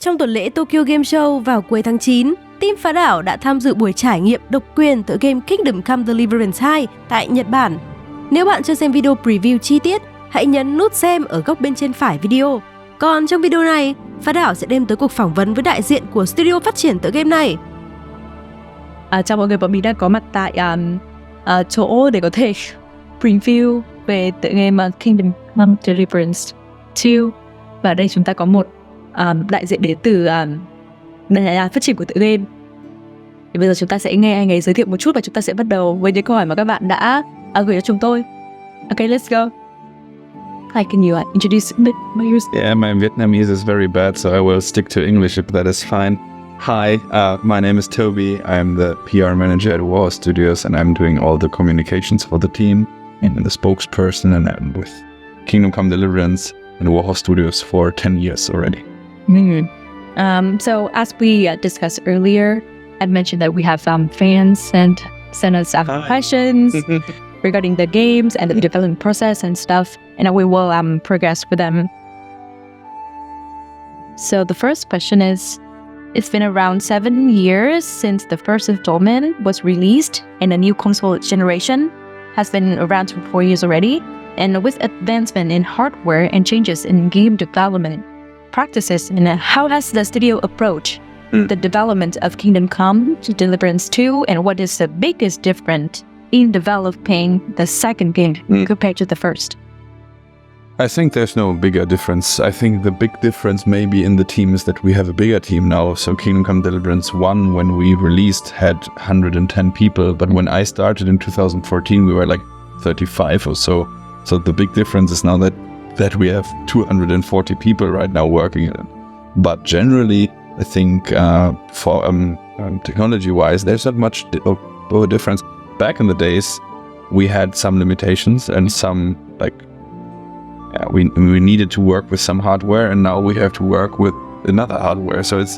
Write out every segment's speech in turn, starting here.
Trong tuần lễ Tokyo Game Show vào cuối tháng 9, team Phá Đảo đã tham dự buổi trải nghiệm độc quyền tựa game Kingdom Come Deliverance II tại Nhật Bản. Nếu bạn chưa xem video preview chi tiết, hãy nhấn nút xem ở góc bên trên phải video. Còn trong video này, Phá Đảo sẽ đem tới cuộc phỏng vấn với đại diện của studio phát triển tựa game này. Chào mọi người, bọn mình đang có mặt tại chỗ để có thể preview về tựa game Kingdom Come Deliverance II. Và ở đây chúng ta có một đại diện đến từ nhà phát triển của tựa game. Thì bây giờ chúng ta sẽ nghe anh ấy giới thiệu một chút và chúng ta sẽ bắt đầu với những câu hỏi mà các bạn đã gửi cho chúng tôi. Okay, let's go. Hi, can you introduce my users? Yeah, my Vietnamese is very bad, so I will stick to English if that is fine. Hi, my name is Toby. I'm the PR manager at Warhorse Studios, and I'm doing all the communications for the team and the spokesperson, and I'm with Kingdom Come Deliverance and Warhorse Studios for 10 years already. So as we discussed earlier, I mentioned that we have fans send us questions regarding the games and the development process and stuff, and we will progress with them. So the first question is, it's been around 7 years since the first installment was released, and a new console generation has been around for 4 years already. And with advancement in hardware and changes in game development practices, and how has the studio approached the development of Kingdom Come Deliverance II, and what is the biggest difference in developing the second game compared to the first? I think there's no bigger difference. I think the big difference maybe in the team is that we have a bigger team now. So Kingdom Come Deliverance I, when we released, had 110 people, but when I started in 2014, we were like 35 or so. So the big difference is now that we have 240 people right now working in it. But generally, I think for technology-wise, there's not much of a difference. Back in the days, we had some limitations and some we needed to work with some hardware, and now we have to work with another hardware. So it's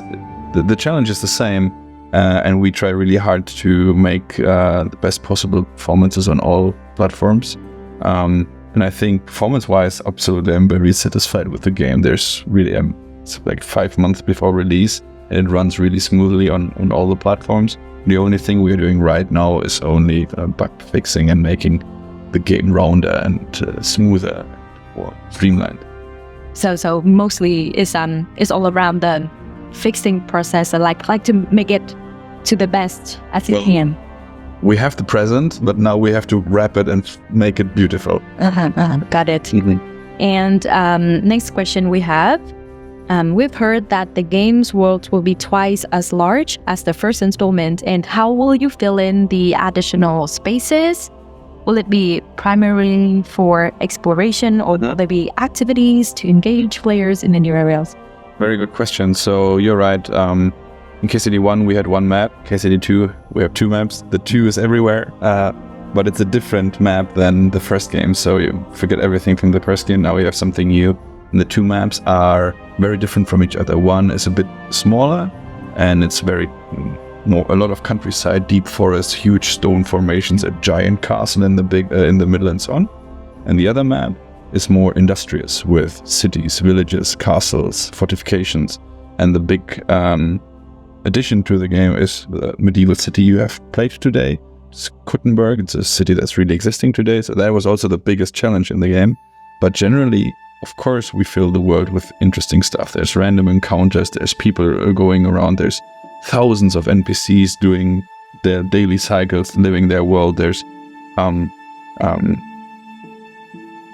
the challenge is the same, and we try really hard to make the best possible performances on all platforms. And I think performance-wise, absolutely, I'm very satisfied with the game. There's really it's like 5 months before release, and it runs really smoothly on all the platforms. The only thing we're doing right now is only bug fixing and making the game rounder and smoother or streamlined. So mostly it's all around the fixing process. I like to make it to the best as it can. We have the present, but now we have to wrap it and make it beautiful. Got it. And next question we have. We've heard that the game's world will be twice as large as the first installment, and how will you fill in the additional spaces? Will it be primarily for exploration, or will there be activities to engage players in the new areas? Very good question. So you're right. In KCD1, we had 1 map. KCD2, we have 2 maps. The 2 is everywhere, but it's a different map than the first game. So you forget everything from the first game. Now we have something new. And the 2 maps are very different from each other. One is a bit smaller, and it's a lot of countryside, deep forest, huge stone formations, a giant castle in the middle, and so on. And the other map is more industrious, with cities, villages, castles, fortifications. And the big addition to the game is the medieval city you have played today. It's Kuttenberg. It's a city that's really existing today. So that was also the biggest challenge in the game. But generally, of course, we fill the world with interesting stuff. There's random encounters. There's people going around. There's thousands of NPCs doing their daily cycles, living their world. There's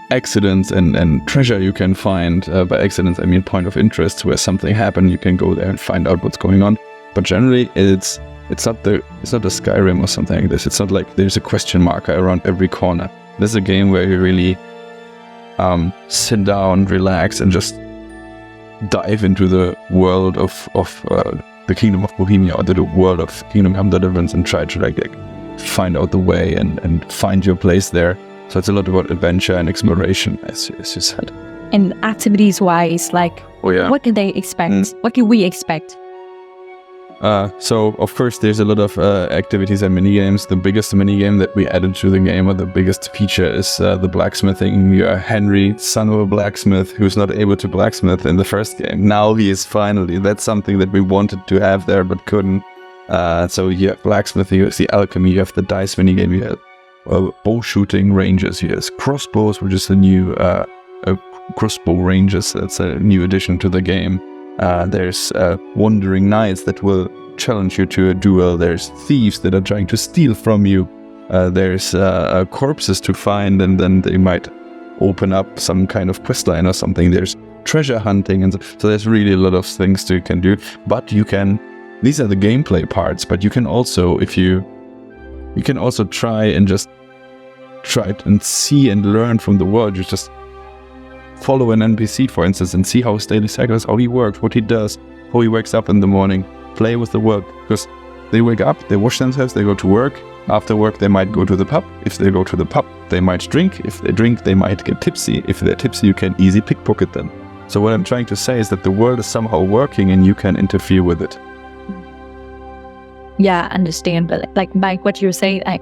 accidents and treasure you can find. By accidents, I mean point of interest, where something happened. You can go there and find out what's going on. But generally, it's not a Skyrim or something like this. It's not like there's a question marker around every corner. This is a game where you really sit down, relax, and just dive into the world of the Kingdom of Bohemia, or the world of Kingdom Come Deliverance, and try to like find out the way and find your place there. So it's a lot about adventure and exploration, as you said. And activities-wise, what can they expect? What can we expect? So of course there's a lot of activities and minigames. The biggest minigame that we added to the game, or the biggest feature, is the blacksmithing. You are Henry, son of a blacksmith, who's not able to blacksmith in the first game. Now he is finally. That's something that we wanted to have there but couldn't. So you have blacksmithing, you have the alchemy, you have the dice minigame, you have bow shooting ranges, you have crossbows, which is a new crossbow ranges. That's a new addition to the game. There's wandering knights that will challenge you to a duel. There's thieves that are trying to steal from you. There's corpses to find, and then they might open up some kind of questline or something. There's treasure hunting, and so there's really a lot of things you can do. But you can, these are the gameplay parts, but you can also, you can also try and and see and learn from the world. You just follow an NPC, for instance, and see how his daily cycle is, how he works, what he does, how he wakes up in the morning. Play with the world, because they wake up, they wash themselves, they go to work. After work, they might go to the pub. If they go to the pub, they might drink. If they drink, they might get tipsy. If they're tipsy, you can easily pickpocket them. So what I'm trying to say is that the world is somehow working and you can interfere with it. Yeah, understand. But like what you're saying, like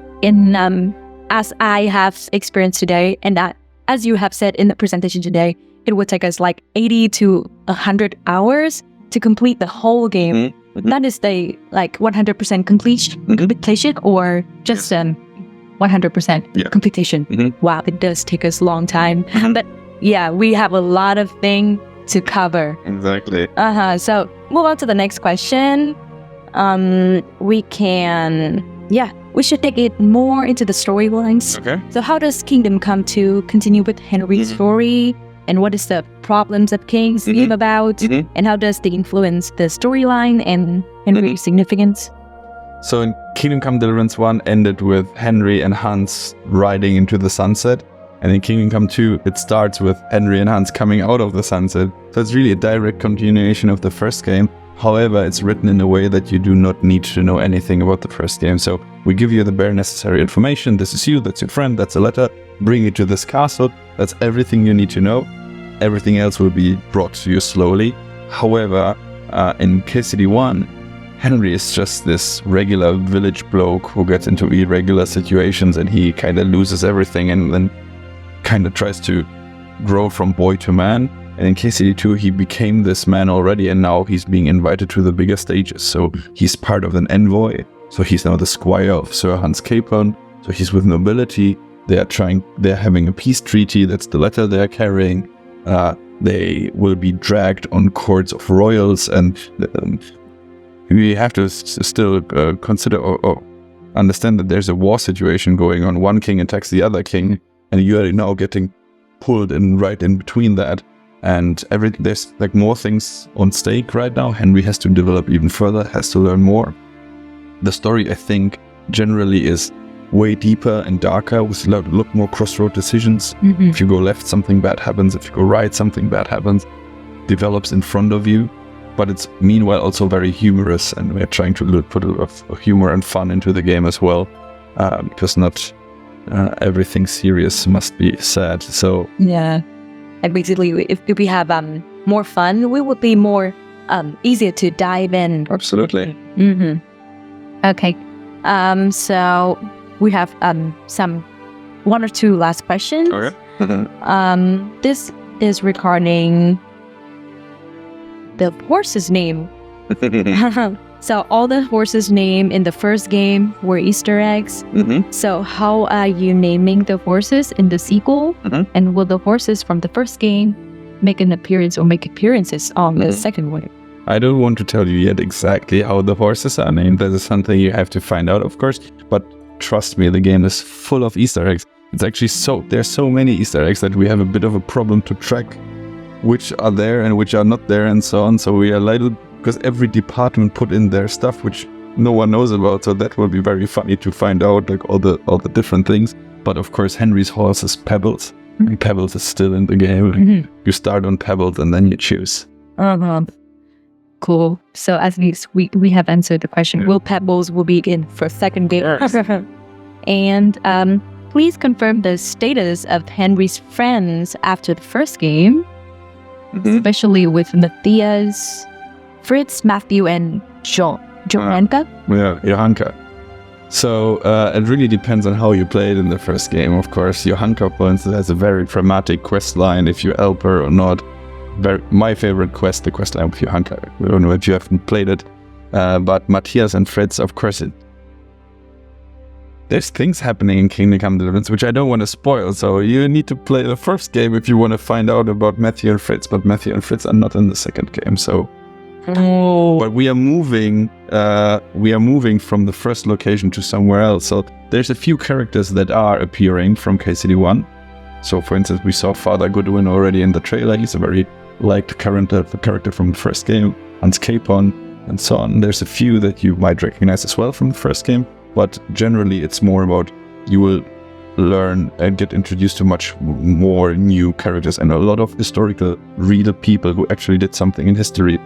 as I have experienced today, and that, as you have said in the presentation today, it would take us like 80 to 100 hours to complete the whole game. Mm-hmm. That is the like 100% completion, or just 100% completion. Mm-hmm. Wow, it does take us a long time. But yeah, we have a lot of things to cover. Exactly. So move on to the next question. We should take it more into the storylines. Okay. So how does Kingdom Come to continue with Henry's story? And what is the problems that King's game about? And how does they influence the storyline and Henry's significance? So in Kingdom Come Deliverance 1 ended with Henry and Hans riding into the sunset. And in Kingdom Come 2, it starts with Henry and Hans coming out of the sunset. So it's really a direct continuation of the first game. However, it's written in a way that you do not need to know anything about the first game. So we give you the bare necessary information. This is you, that's your friend, that's a letter. Bring you to this castle. That's everything you need to know. Everything else will be brought to you slowly. However, in KCD1, Henry is just this regular village bloke who gets into irregular situations, and he kind of loses everything and then kind of tries to grow from boy to man. And in KCD2, he became this man already, and now he's being invited to the bigger stages. So he's part of an envoy. So he's now the squire of Sir Hans Capon. So he's with nobility. They're having a peace treaty. That's the letter they're carrying. They will be dragged on courts of royals, and we have to still consider or understand that there's a war situation going on. One king attacks the other king, and you are now getting pulled in right in between that. And there's like more things on stake right now. Henry has to develop even further, has to learn more. The story, I think, generally is way deeper and darker, with a lot more crossroad decisions. If you go left, something bad happens. If you go right, something bad happens. Develops in front of you. But it's meanwhile also very humorous, and we're trying to put a lot of humor and fun into the game as well, because not everything serious must be sad. So yeah. And basically, if we have more fun, we would be more easier to dive in. Absolutely. Okay. So we have one or two last questions. Okay. This is regarding the horse's name. So all the horses' name in the first game were Easter eggs. So how are you naming the horses in the sequel? And will the horses from the first game make an appearance or make appearances on the second one? I don't want to tell you yet exactly how the horses are named. That is something you have to find out, of course. But trust me, the game is full of Easter eggs. It's actually there's so many Easter eggs that we have a bit of a problem to track which are there and which are not there and so on. So we are because every department put in their stuff which no one knows about, so that will be very funny to find out, like all the different things. But of course, Henry's horse is Pebbles. And Pebbles is still in the game. You start on Pebbles and then you choose. Cool. So at least we have answered the question. Will Pebbles will be in for second game? And please confirm the status of Henry's friends after the first game, especially with Matthias, Fritz, Matthew, and John. Johanka? Yeah, Johanka. So it really depends on how you play it in the first game. Of course, Johanka, for instance, has a very dramatic quest line if you help her or not. My favorite quest, the quest line with Johanka. I don't know if you haven't played it, but Matthias and Fritz, of course, there's things happening in Kingdom Come Deliverance which I don't want to spoil. So you need to play the first game if you want to find out about Matthew and Fritz. But Matthew and Fritz are not in the second game. So. Oh. But we are moving from the first location to somewhere else. So there's a few characters that are appearing from KCD1. So for instance, we saw Father Goodwin already in the trailer. He's a very liked character from the first game. Hans Capon and so on. There's a few that you might recognize as well from the first game. But generally it's more about you will learn and get introduced to much more new characters and a lot of historical real people who actually did something in history.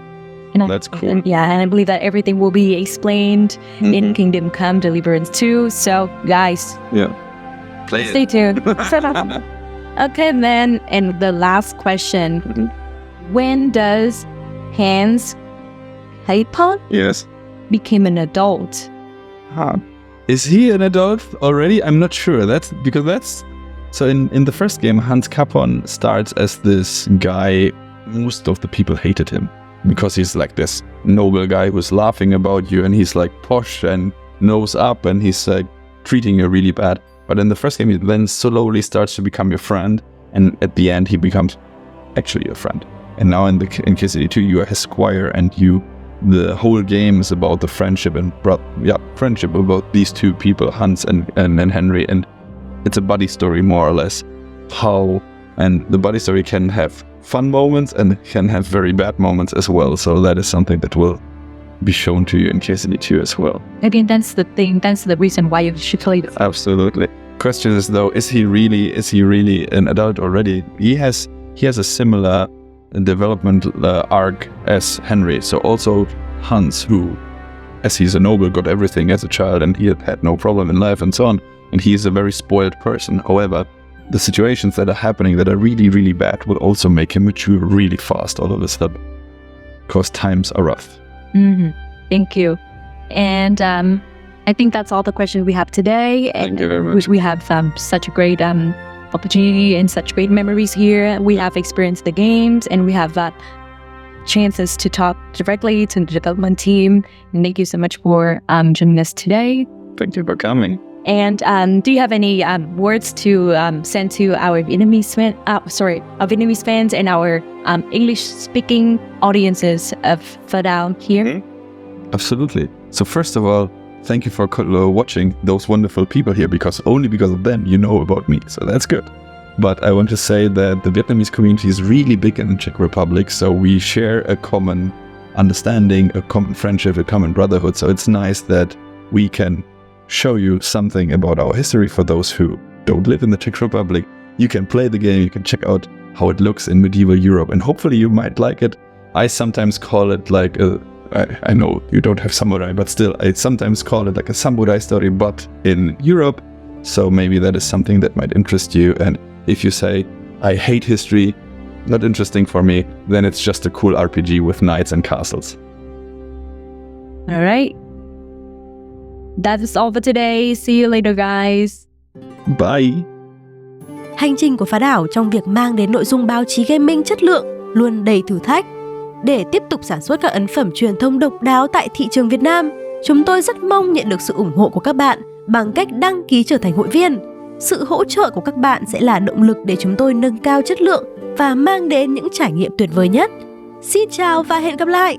And that's cool. Yeah, and I believe that everything will be explained in Kingdom Come Deliverance II. So, guys, stay tuned. Okay, then, and the last question: when does Hans Capon became an adult? Is he an adult already? I'm not sure. So in the first game, Hans Capon starts as this guy. Most of the people hated him. Because he's like this noble guy who's laughing about you, and he's like posh and nose up, and he's like treating you really bad. But in the first game, he then slowly starts to become your friend, and at the end, he becomes actually your friend. And now in KCD2, you are his squire, and the whole game is about the friendship and friendship about these two people, Hans and Henry, and it's a buddy story more or less. And the buddy story can have fun moments and can have very bad moments as well. So that is something that will be shown to you in KCD2 as well. Again, that's the thing. That's the reason why you should play it. Absolutely. Question is though, is he really an adult already? He has a similar development arc as Henry. So also Hans, who, as he's a noble, got everything as a child and he had no problem in life and so on. And he is a very spoiled person. However, the situations that are happening that are really, really bad will also make him mature really fast all of a sudden. Because times are rough. Thank you. And I think that's all the questions we have today. Thank you very much. We have such a great opportunity and such great memories here. We have experienced the games and we have chances to talk directly to the development team. And thank you so much for joining us today. Thank you for coming. And do you have any words to send to our Vietnamese fans and our English-speaking audiences of Phá Đảo here? Absolutely. So first of all, thank you for watching those wonderful people here, because only because of them you know about me. So that's good. But I want to say that the Vietnamese community is really big in the Czech Republic. So we share a common understanding, a common friendship, a common brotherhood. So it's nice that we can show you something about our history for those who don't live in the Czech Republic. You can play the game, you can check out how it looks in medieval Europe, and hopefully you might like it. I sometimes call it like I know you don't have samurai, but still, I sometimes call it like a samurai story, but in Europe. So maybe that is something that might interest you. And if you say, I hate history, not interesting for me, then it's just a cool RPG with knights and castles. All right. That is all for today. See you later, guys. Bye. Hành trình của Phá Đảo trong việc mang đến nội dung báo chí gaming chất lượng luôn đầy thử thách. Để tiếp tục sản xuất các ấn phẩm truyền thông độc đáo tại thị trường Việt Nam, chúng tôi rất mong nhận được sự ủng hộ của các bạn bằng cách đăng ký trở thành hội viên. Sự hỗ trợ của các bạn sẽ là động lực để chúng tôi nâng cao chất lượng và mang đến những trải nghiệm tuyệt vời nhất. Xin chào và hẹn gặp lại!